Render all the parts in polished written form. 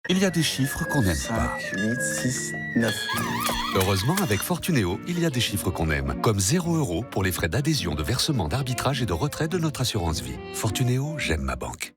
Il y a des chiffres qu'on n'aime pas. 5, 8, 6, 9. Heureusement, avec Fortunéo, il y a des chiffres qu'on aime, comme 0 € pour les frais d'adhésion, de versement, d'arbitrage et de retrait de notre assurance vie. Fortunéo, j'aime ma banque.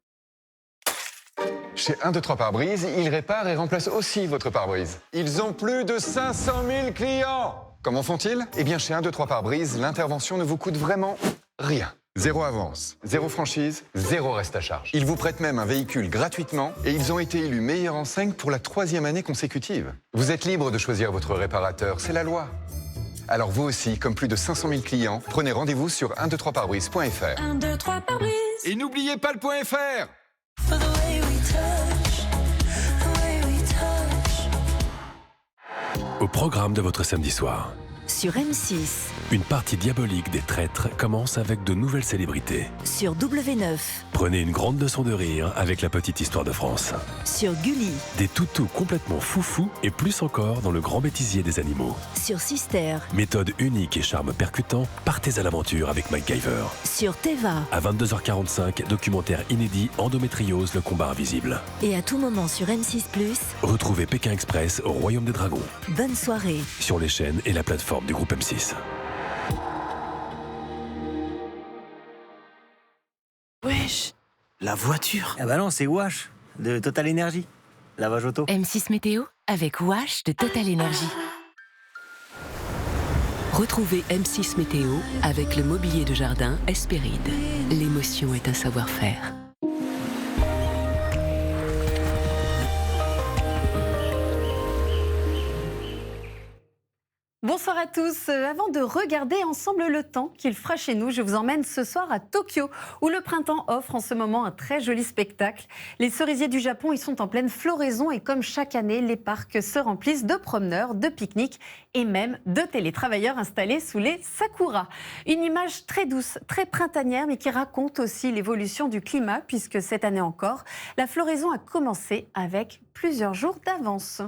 Chez 1, 2, 3 pare-brise, ils réparent et remplacent aussi votre pare-brise. Ils ont plus de 500 000 clients. Comment font-ils? Eh bien, chez 1, 2, 3 pare-brise, l'intervention ne vous coûte vraiment rien. Zéro avance, zéro franchise, zéro reste à charge. Ils vous prêtent même un véhicule gratuitement et ils ont été élus meilleurs en 5 pour la 3e année consécutive. Vous êtes libre de choisir votre réparateur, c'est la loi. Alors vous aussi, comme plus de 500 000 clients, prenez rendez-vous sur 123pare-brise.fr. 1, 2, 3 pare-brise. Et n'oubliez pas le .fr. Au programme de votre samedi soir, Sur M6, une partie diabolique des traîtres commence avec de nouvelles célébrités. sur W9, Prenez une grande leçon de rire avec la petite histoire de France. sur Gulli, Des toutous complètement foufous et plus encore dans le grand bêtisier des animaux. sur Sister, Méthode unique et charme percutant, partez à l'aventure avec MacGyver. sur Teva À 22h45, documentaire inédit Endométriose, le combat invisible. et à tout moment sur M6+. Retrouvez Pékin Express au Royaume des Dragons, Bonne soirée. sur les chaînes et la plateforme du groupe M6. Wesh, La voiture. ah bah non, c'est Wash, de Total Energy. Lavage auto. M6 Météo avec Wash de Total Energy. Retrouvez M6 Météo avec le mobilier de jardin Hespéride. L'émotion est un savoir-faire. Bonsoir à tous. Avant de regarder ensemble le temps qu'il fera chez nous, je vous emmène ce soir à Tokyo, où le printemps offre en ce moment un très joli spectacle. Les cerisiers du Japon y sont en pleine floraison et comme chaque année, les parcs se remplissent de promeneurs, de pique-niques et même de télétravailleurs installés sous les sakuras. Une image très douce, très printanière, mais qui raconte aussi l'évolution du climat, puisque cette année encore, la floraison a commencé avec plusieurs jours d'avance.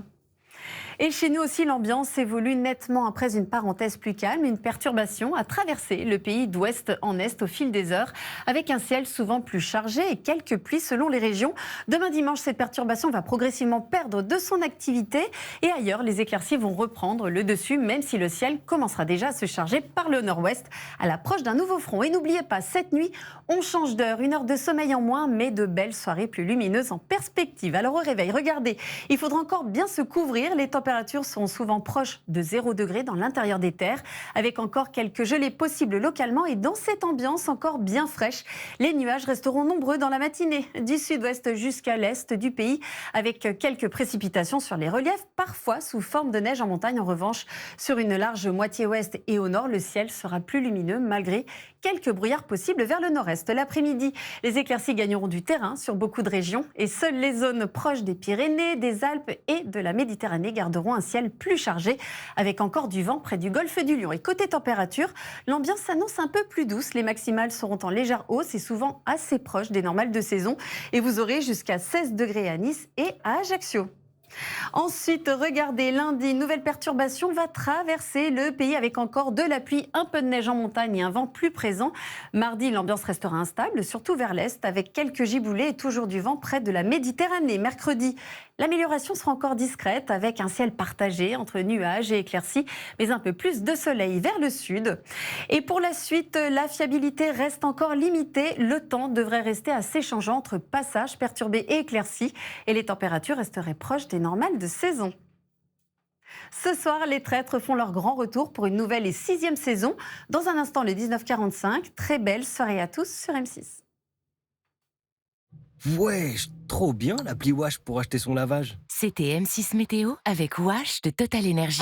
Et chez nous aussi, l'ambiance évolue nettement après une parenthèse plus calme. Une perturbation a traversé le pays d'ouest en est au fil des heures, avec un ciel souvent plus chargé et quelques pluies selon les régions. Demain dimanche, cette perturbation va progressivement perdre de son activité. Et ailleurs, les éclaircies vont reprendre le dessus, même si le ciel commencera déjà à se charger par le nord-ouest à l'approche d'un nouveau front. Et n'oubliez pas, cette nuit, on change d'heure, 1 heure de sommeil en moins, mais de belles soirées plus lumineuses en perspective. Alors au réveil, regardez, il faudra encore bien se couvrir. Les températures seront souvent proches de 0 degré dans l'intérieur des terres, avec encore quelques gelées possibles localement. Et dans cette ambiance encore bien fraîche, les nuages resteront nombreux dans la matinée, du sud-ouest jusqu'à l'est du pays, avec quelques précipitations sur les reliefs, parfois sous forme de neige en montagne. En revanche, sur une large moitié ouest et au nord, le ciel sera plus lumineux malgré quelques brouillards possibles vers le nord-est. L'après-midi, les éclaircies gagneront du terrain sur beaucoup de régions et seules les zones proches des Pyrénées, des Alpes et de la Méditerranée garderont un ciel plus chargé, avec encore du vent près du golfe du Lion. Et côté température, l'ambiance s'annonce un peu plus douce. Les maximales seront en légère hausse et souvent assez proches des normales de saison. Et vous aurez jusqu'à 16 degrés à Nice et à Ajaccio. Ensuite, regardez, lundi, nouvelle perturbation va traverser le pays avec encore de la pluie, un peu de neige en montagne et un vent plus présent. Mardi, l'ambiance restera instable, surtout vers l'est, avec quelques giboulées et toujours du vent près de la Méditerranée. Mercredi, l'amélioration sera encore discrète, avec un ciel partagé entre nuages et éclaircies, mais un peu plus de soleil vers le sud. Et pour la suite, la fiabilité reste encore limitée. Le temps devrait rester assez changeant entre passages perturbés et éclaircis, et les températures resteraient proches des normales de saison. Ce soir, les traîtres font leur grand retour pour une nouvelle et 6e saison. Dans un instant, le 19h45. Très belle soirée à tous sur M6. Wesh, trop bien l'appli Wash pour acheter son lavage. C'était M6 Météo avec Wash de Total Energy.